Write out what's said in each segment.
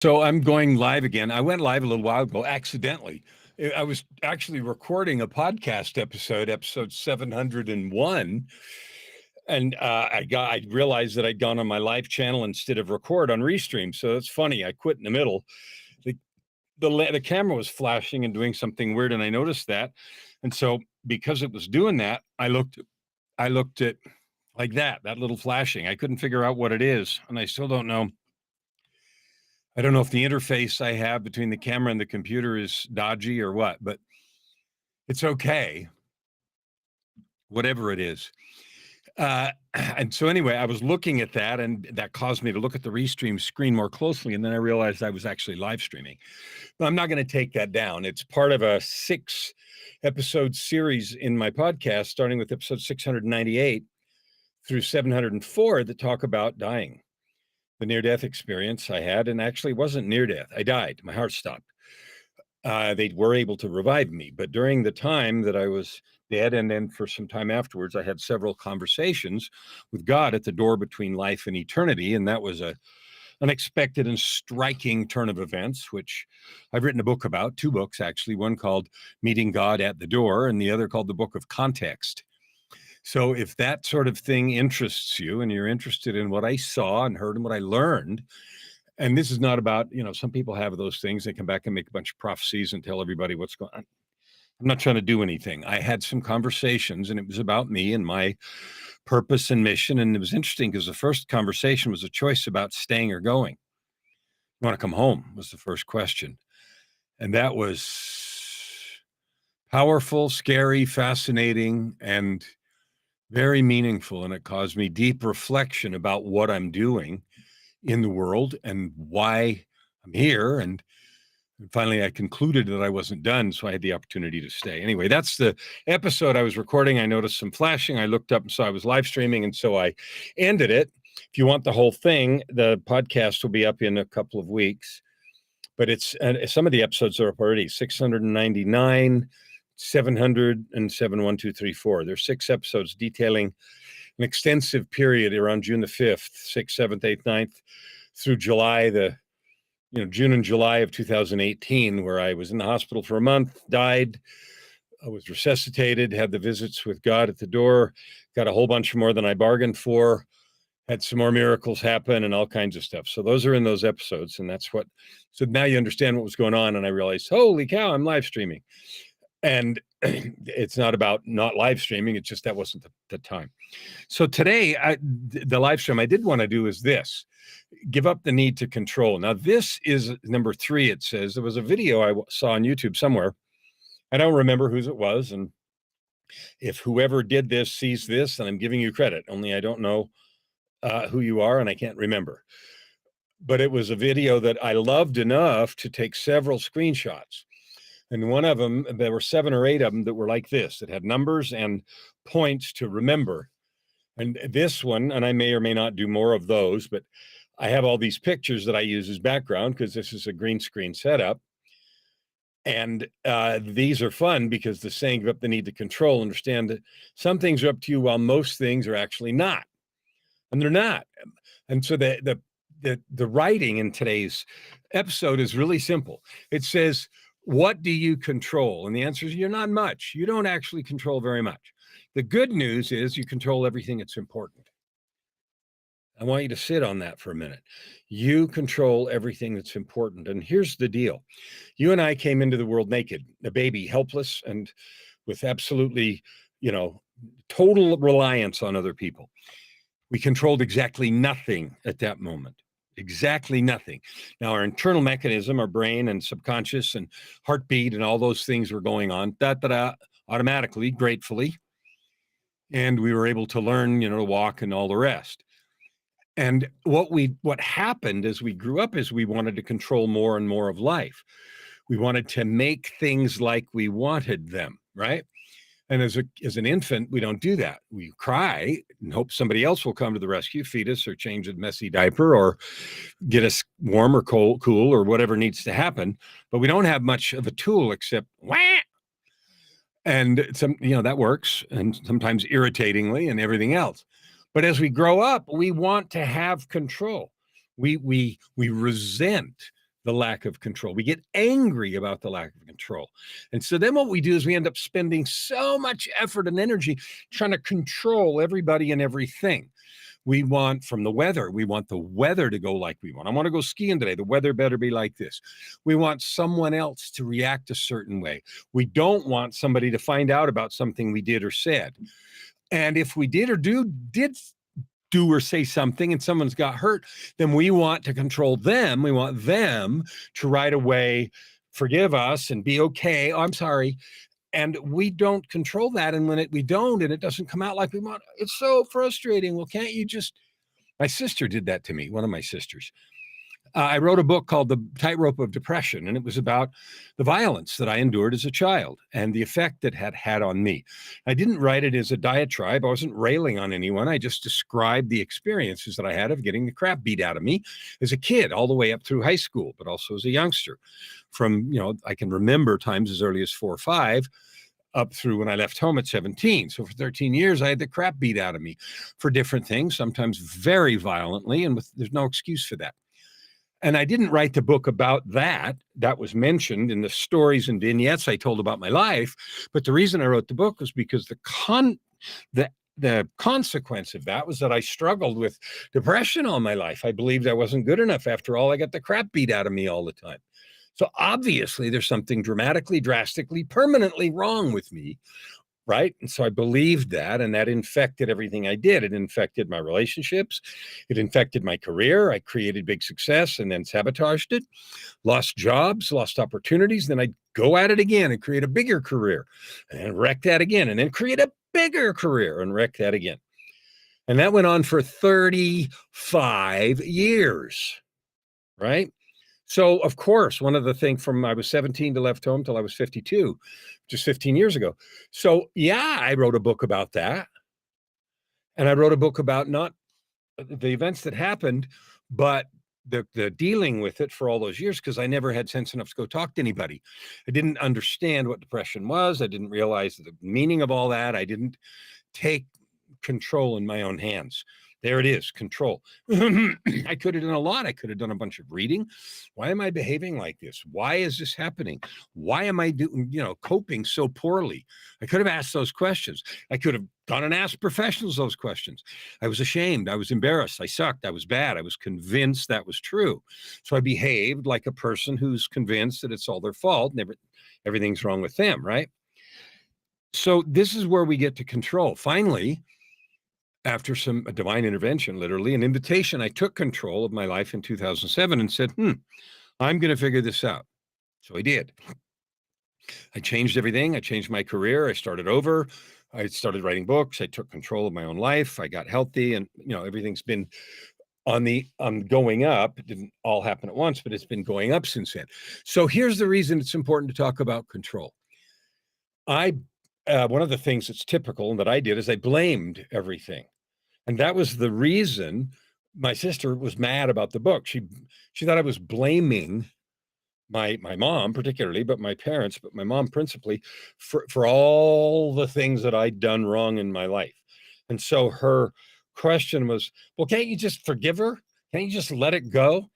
So I'm going live again. I went live a little while ago accidentally. I was actually recording a podcast episode 701, and I realized that I'd gone on my live channel instead of record on Restream. So it's funny. I quit in the middle. The the camera was flashing and doing something weird, and I noticed that. And so because it was doing that, I looked at like that little flashing. I couldn't figure out what it is, and I still don't know. I don't know if the interface I have between the camera and the computer is dodgy or what, but it's okay, whatever it is. And so anyway, I was looking at that, and that caused me to look at the Restream screen more closely, and then I realized I was actually live streaming. But I'm not going to take that down. It's part of a 6-episode series in my podcast, starting with episode 698 through 704, that talk about dying. The near-death experience I had, and actually wasn't near death. I died. My heart stopped. They were able to revive me, but during the time that I was dead, and then for some time afterwards, I had several conversations with God at the door between life and eternity, and that was a unexpected and striking turn of events, which I've written a book about, 2 books actually, one called Meeting God at the Door, and the other called The Book of Context. So if that sort of thing interests you and you're interested in what I saw and heard and what I learned, and this is not about, some people have those things. They come back and make a bunch of prophecies and tell everybody what's going on. I'm not trying to do anything. I had some conversations, and it was about me and my purpose and mission. And it was interesting because the first conversation was a choice about staying or going. You want to come home was the first question. And that was powerful, scary, fascinating, and very meaningful. And it caused me deep reflection about what I'm doing in the world and why I'm here. And finally, I concluded that I wasn't done, so I had the opportunity to stay. Anyway, that's the episode I was recording. I noticed some flashing. I looked up and saw I was live streaming, and so I ended it. If you want the whole thing, the podcast will be up in a couple of weeks. But it's some of the episodes are up already: 699, 700, and 71234. There's 6 episodes detailing an extensive period around June the 5th, 6th, 7th, 8th, 9th, through July, June and July of 2018, where I was in the hospital for a month, died. I was resuscitated, had the visits with God at the door, got a whole bunch more than I bargained for, had some more miracles happen and all kinds of stuff. So those are in those episodes. And so now you understand what was going on. And I realized, holy cow, I'm live streaming. And it's not about not live streaming. It's just that wasn't the time. So today, the live stream I did want to do is this: give up the need to control. Now, this is number 3. It says there was a video I saw on YouTube somewhere. I don't remember whose it was. And if whoever did this sees this, then I'm giving you credit. Only I don't know who you are, and I can't remember. But it was a video that I loved enough to take several screenshots. And one of them, there were 7 or 8 of them that were like this, that had numbers and points to remember. And this one, and I may or may not do more of those, but I have all these pictures that I use as background because this is a green screen setup. And these are fun because the saying, give up the need to control, understand that some things are up to you while most things are actually not. And they're not. And so the writing in today's episode is really simple. It says, what do you control? And the answer is, you're not much. You don't actually control very much. The good news is you control everything that's important. I want you to sit on that for a minute. You control everything that's important. And here's the deal. You and I came into the world naked, a baby, helpless, and with absolutely, total reliance on other people. We controlled exactly nothing at that moment. Exactly nothing. Now, our internal mechanism, our brain and subconscious and heartbeat and all those things were going on, automatically, gratefully. And we were able to learn, to walk and all the rest. And what happened as we grew up is we wanted to control more and more of life. We wanted to make things like we wanted them, right? And as an infant, we don't do that. We cry and hope somebody else will come to the rescue, feed us or change a messy diaper or get us warm or cool or whatever needs to happen. But we don't have much of a tool except wah. And that works, and sometimes irritatingly and everything else. But as we grow up, we want to have control. We resent the lack of control. We get angry about the lack of control. And so then what we do is we end up spending so much effort and energy trying to control everybody and everything. We want from the weather, we want the weather to go like we want. I want to go skiing today. The weather better be like this. We want someone else to react a certain way. We don't want somebody to find out about something we did or said. And if we did or say something and someone's got hurt, then we want to control them. We want them to right away forgive us and be okay. Oh, I'm sorry. And we don't control that. And when we don't, and it doesn't come out like we want, it's so frustrating. Well, can't you just, my sister did that to me, one of my sisters. I wrote a book called The Tightrope of Depression, and it was about the violence that I endured as a child and the effect it had had on me. I didn't write it as a diatribe. I wasn't railing on anyone. I just described the experiences that I had of getting the crap beat out of me as a kid, all the way up through high school, but also as a youngster. From, I can remember times as early as 4 or 5, up through when I left home at 17. So for 13 years, I had the crap beat out of me for different things, sometimes very violently, and there's no excuse for that. And I didn't write the book about that. That was mentioned in the stories and vignettes I told about my life. But the reason I wrote the book was because the consequence of that was that I struggled with depression all my life. I believed I wasn't good enough. After all, I got the crap beat out of me all the time. So obviously there's something dramatically, drastically, permanently wrong with me. Right. And so I believed that, and that infected everything I did. It infected my relationships. It infected my career. I created big success and then sabotaged it, lost jobs, lost opportunities. Then I'd go at it again and create a bigger career and wreck that again, and then create a bigger career and wreck that again. And that went on for 35 years. Right. So, of course, one of the things from I was 17 to left home till I was 52, just 15 years ago. So, yeah, I wrote a book about that. And I wrote a book about not the events that happened, but the dealing with it for all those years, because I never had sense enough to go talk to anybody. I didn't understand what depression was. I didn't realize the meaning of all that. I didn't take control in my own hands. There it is, control. I could have done a lot. I could have done a bunch of reading. Why am I behaving like this? Why is this happening? Why am I coping so poorly? I could have asked those questions. I could have gone and asked professionals those questions. I was ashamed. I was embarrassed. I sucked. I was bad. I was convinced that was true. So I behaved like a person who's convinced that it's all their fault and everything's wrong with them, right? So this is where we get to control. Finally, after some divine intervention, literally an invitation, I took control of my life in 2007 and said, I'm going to figure this out. So I did. I changed everything. I changed my career. I started over. I started writing books. I took control of my own life. I got healthy, and everything's been on going up. It didn't all happen at once, but it's been going up since then. So here's the reason it's important to talk about control. One of the things that's typical and that I did is I blamed everything. And that was the reason my sister was mad about the book. She thought I was blaming my mom particularly, but my parents, but my mom principally, for all the things that I'd done wrong in my life. And so her question was, well, can't you just forgive her? Can't you just let it go?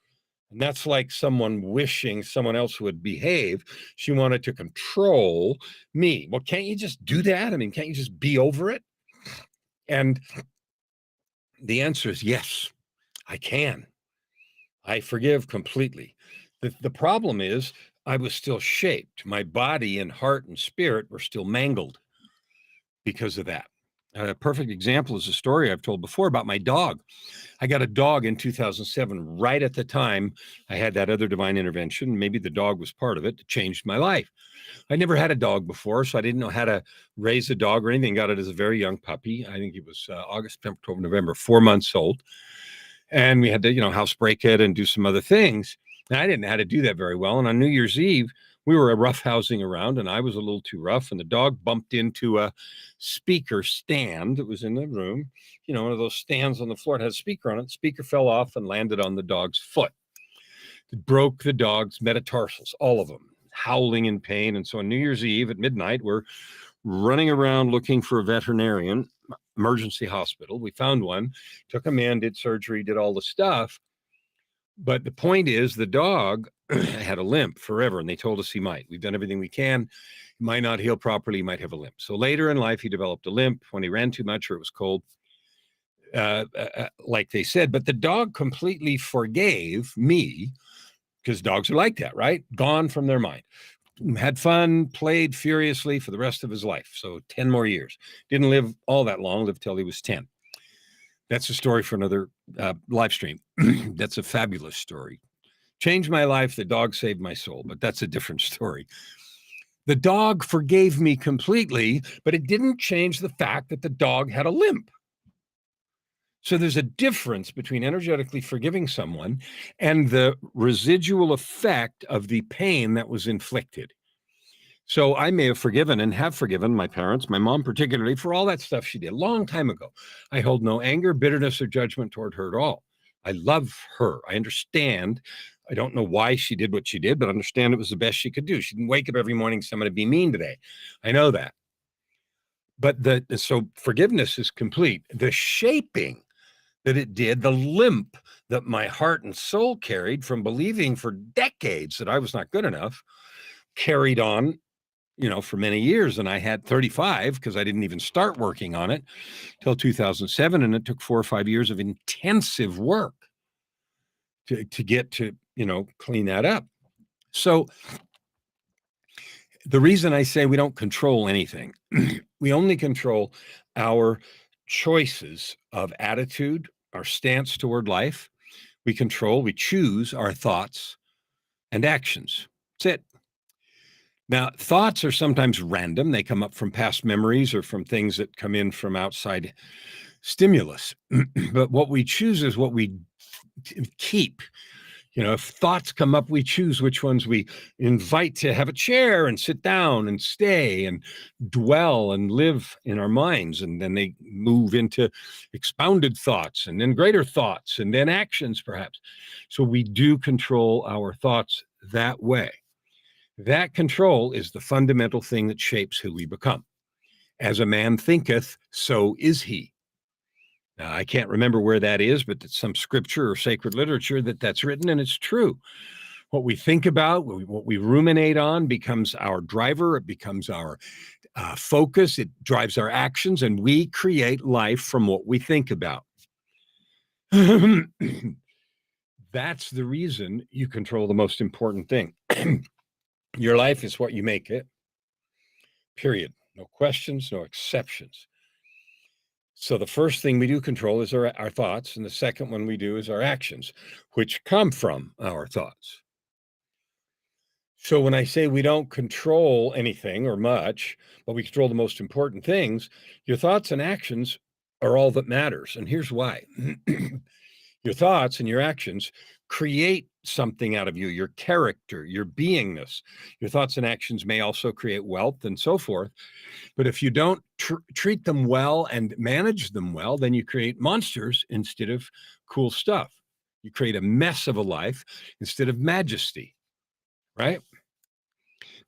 And that's like someone wishing someone else would behave. She wanted to control me. Well, can't you just do that? I mean, can't you just be over it? And the answer is yes, I can. I forgive completely. The problem is I was still shaped. My body and heart and spirit were still mangled because of that. A perfect example is a story I've told before about my dog. I got a dog in 2007, right at the time I had that other divine intervention. Maybe the dog was part of it. It changed my life. I never had a dog before, so I didn't know how to raise a dog or anything. Got it as a very young puppy. I think it was August, September, October, November, 4 months old. And we had to, housebreak it and do some other things. And I didn't know how to do that very well. And on New Year's Eve, we were roughhousing around, and I was a little too rough, and the dog bumped into a speaker stand that was in the room. One of those stands on the floor. It had a speaker on it. The speaker fell off and landed on the dog's foot. It broke the dog's metatarsals, all of them, howling in pain. And so on New Year's Eve at midnight, we're running around looking for a veterinarian, emergency hospital. We found one, took him in, did surgery, did all the stuff. But the point is, the dog had a limp forever, and they told us he might. We've done everything we can. He might not heal properly, he might have a limp. So later in life, he developed a limp when he ran too much or it was cold, like they said. But the dog completely forgave me because dogs are like that, right? Gone from their mind. Had fun, played furiously for the rest of his life. So 10 more years. Didn't live all that long, lived till he was 10. That's a story for another live stream. That's a fabulous story. Changed my life. The dog saved my soul, but that's a different story. The dog forgave me completely, but it didn't change the fact that the dog had a limp. So there's a difference between energetically forgiving someone and the residual effect of the pain that was inflicted. So I may have forgiven and have forgiven my parents, my mom particularly, for all that stuff she did a long time ago. I hold no anger, bitterness, or judgment toward her at all. I love her. I understand. I don't know why she did what she did, but I understand it was the best she could do. She didn't wake up every morning, so I'm going to be mean today. I know that. But so forgiveness is complete. The shaping that it did, the limp that my heart and soul carried from believing for decades that I was not good enough, carried on, for many years. And I had 35 because I didn't even start working on it till 2007. And it took 4 or 5 years of intensive work to get to, clean that up. So the reason I say we don't control anything, we only control our choices of attitude, our stance toward life. We choose our thoughts and actions. That's it. Now, thoughts are sometimes random. They come up from past memories or from things that come in from outside stimulus. But what we choose is what we keep. If thoughts come up, we choose which ones we invite to have a chair and sit down and stay and dwell and live in our minds. And then they move into expounded thoughts and then greater thoughts and then actions, perhaps. So we do control our thoughts that way. That control is the fundamental thing that shapes who we become. As a man thinketh, so is he. Now, I can't remember where that is, but it's some scripture or sacred literature that's written, and it's true. What we think about, what we ruminate on becomes our driver. It becomes our focus. It drives our actions, and we create life from what we think about. That's the reason you control the most important thing. Your life is what you make it, period. No questions, no exceptions. So the first thing we do control is our thoughts, and the second one we do is our actions, which come from our thoughts. So when I say we don't control anything or much, but we control the most important things, your thoughts and actions are all that matters. And here's why. Your thoughts and your actions create something out of you, your character, your beingness. Your thoughts and actions may also create wealth and so forth. But if you don't treat them well and manage them well, then you create monsters instead of cool stuff. You create a mess of a life instead of majesty, right?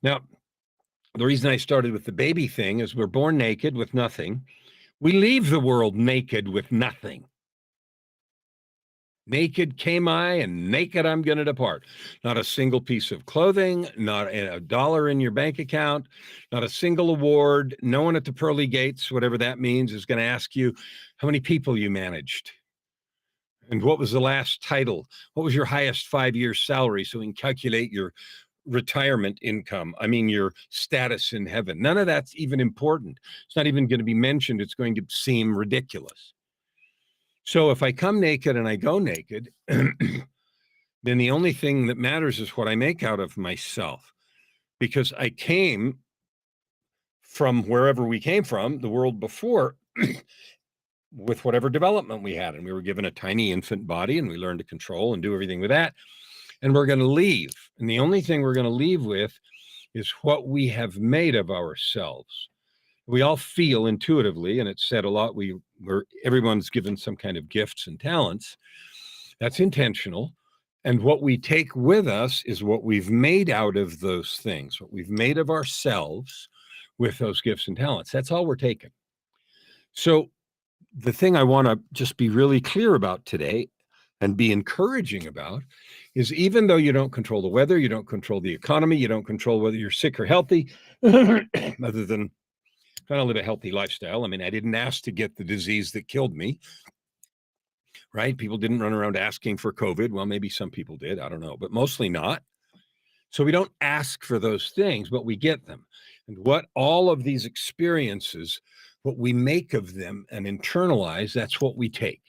Now, the reason I started with the baby thing is we're born naked with nothing. We leave the world naked with nothing. Naked came I, and naked I'm going to depart. Not a single piece of clothing, not a dollar in your bank account, not a single award. No one at the pearly gates, whatever that means, is going to ask you how many people you managed. And what was the last title? What was your highest 5-year salary so we can calculate your retirement income? I mean, your status in heaven. None of that's even important. It's not even going to be mentioned. It's going to seem ridiculous. So if I come naked and I go naked, then the only thing that matters is what I make out of myself, because I came from wherever we came from, the world before, with whatever development we had. And we were given a tiny infant body, and we learned to control and do everything with that. And we're going to leave. And the only thing we're going to leave with is what we have made of ourselves. We all feel intuitively, and it's said a lot, everyone's given some kind of gifts and talents. That's intentional. And what we take with us is what we've made out of those things, what we've made of ourselves with those gifts and talents. That's all we're taking. So the thing I want to just be really clear about today, and be encouraging about is, even though you don't control the weather, you don't control the economy, you don't control whether you're sick or healthy, other than trying to live a healthy lifestyle. I mean, I didn't ask to get the disease that killed me, right? People didn't run around asking for COVID. Well, maybe some people did. I don't know, but mostly not. So we don't ask for those things, but we get them. And what all of these experiences, what we make of them and internalize, that's what we take.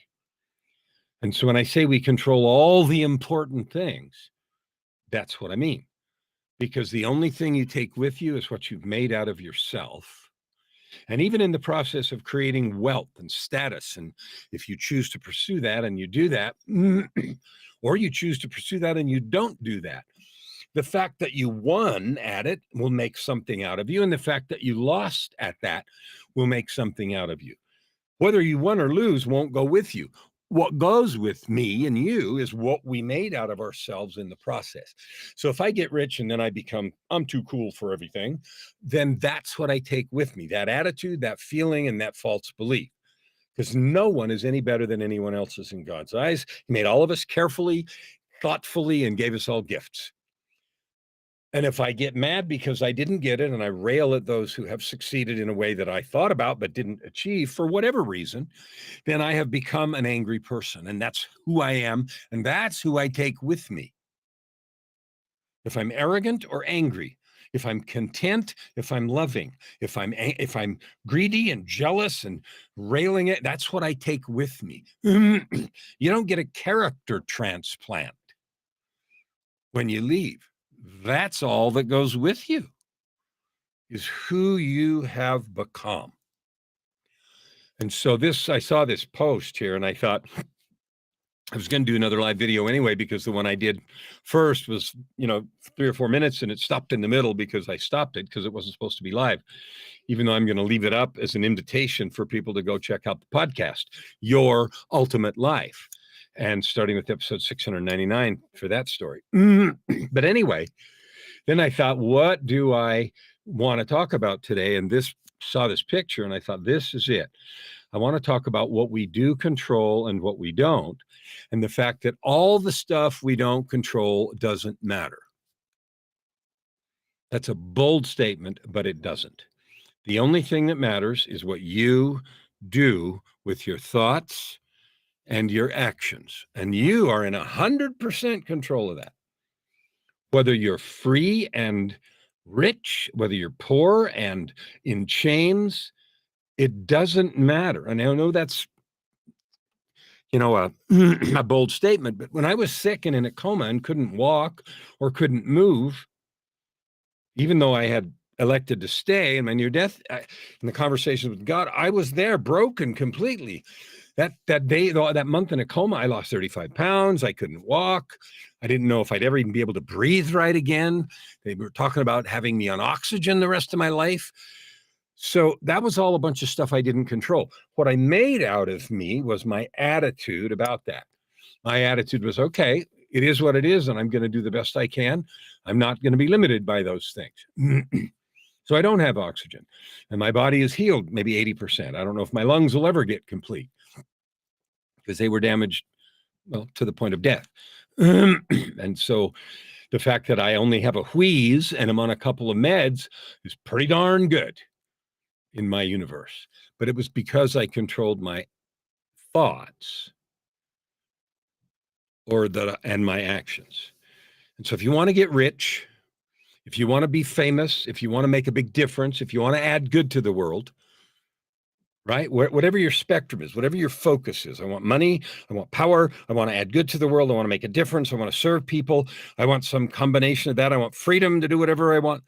And so when I say we control all the important things, that's what I mean. Because the only thing you take with you is what you've made out of yourself. And even in the process of creating wealth and status, and if you choose to pursue that and you do that, or you choose to pursue that and you don't do that, the fact that you won at it will make something out of you. And the fact that you lost at that will make something out of you. Whether you win or lose won't go with you. What goes with me and you is what we made out of ourselves in the process. So if I get rich and then I become, I'm too cool for everything, then that's what I take with me, that attitude, that feeling, and that false belief. Because no one is any better than anyone else is in God's eyes. He made all of us carefully, thoughtfully, and gave us all gifts. And if I get mad because I didn't get it and I rail at those who have succeeded in a way that I thought about but didn't achieve for whatever reason, then I have become an angry person. And that's who I am. And that's who I take with me. If I'm arrogant or angry, if I'm content, if I'm loving, if I'm greedy and jealous and railing it, that's what I take with me. You don't get a character transplant when you leave. That's all that goes with you, is who you have become. And so I saw this post here and I thought I was going to do another live video anyway, because the one I did first was, 3 or 4 minutes and it stopped in the middle because I stopped it because it wasn't supposed to be live, even though I'm going to leave it up as an invitation for people to go check out the podcast, Your Ultimate Life, and starting with episode 699 for that story. But anyway, then I thought, what do I want to talk about today? And saw this picture and I thought, this is it. I want to talk about what we do control and what we don't, and the fact that all the stuff we don't control doesn't matter. That's a bold statement, but it doesn't. The only thing that matters is what you do with your thoughts and your actions. And you are in 100% control of that. Whether you're free and rich, whether you're poor and in chains, it doesn't matter. And I know that's, a bold statement, but when I was sick and in a coma and couldn't walk or couldn't move, even though I had elected to stay in my near death, in the conversations with God, I was there broken completely. That day, that month in a coma, I lost 35 pounds. I couldn't walk. I didn't know if I'd ever even be able to breathe right again. They were talking about having me on oxygen the rest of my life. So that was all a bunch of stuff I didn't control. What I made out of me was my attitude about that. My attitude was, okay, it is what it is, and I'm going to do the best I can. I'm not going to be limited by those things. So I don't have oxygen, and my body is healed maybe 80%. I don't know if my lungs will ever get complete because they were damaged, well, to the point of death. And so the fact that I only have a wheeze and I'm on a couple of meds is pretty darn good in my universe. But it was because I controlled my thoughts and my actions. And so if you want to get rich, if you want to be famous, if you want to make a big difference, if you want to add good to the world, right? Whatever your spectrum is, whatever your focus is. I want money. I want power. I want to add good to the world. I want to make a difference. I want to serve people. I want some combination of that. I want freedom to do whatever I want.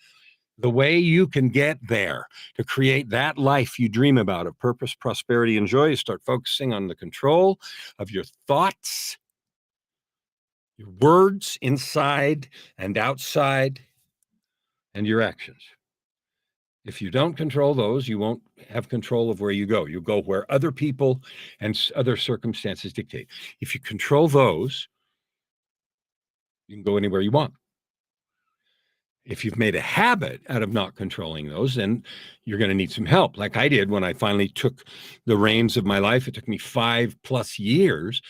The way you can get there, to create that life you dream about of purpose, prosperity, and joy, is start focusing on the control of your thoughts, your words inside and outside, and your actions. If you don't control those, you won't have control of where you go. You'll go where other people and other circumstances dictate. If you control those, you can go anywhere you want. If you've made a habit out of not controlling those, then you're going to need some help. Like I did when I finally took the reins of my life. It took me 5+ years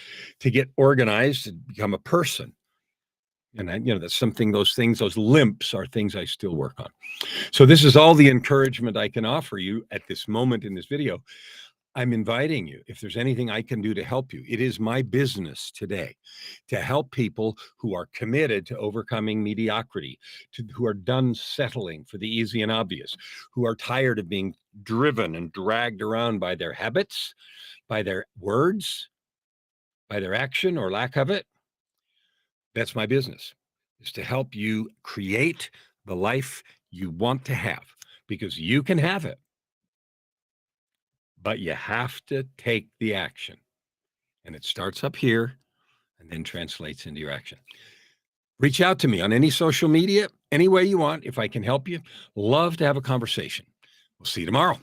to get organized and become a person. And that's something, those things, those limps are things I still work on. So this is all the encouragement I can offer you at this moment in this video. I'm inviting you, if there's anything I can do to help you, it is my business today to help people who are committed to overcoming mediocrity, who are done settling for the easy and obvious, who are tired of being driven and dragged around by their habits, by their words, by their action or lack of it. That's my business, is to help you create the life you want to have, because you can have it. But you have to take the action. And it starts up here and then translates into your action. Reach out to me on any social media, any way you want. If I can help you, love to have a conversation. We'll see you tomorrow.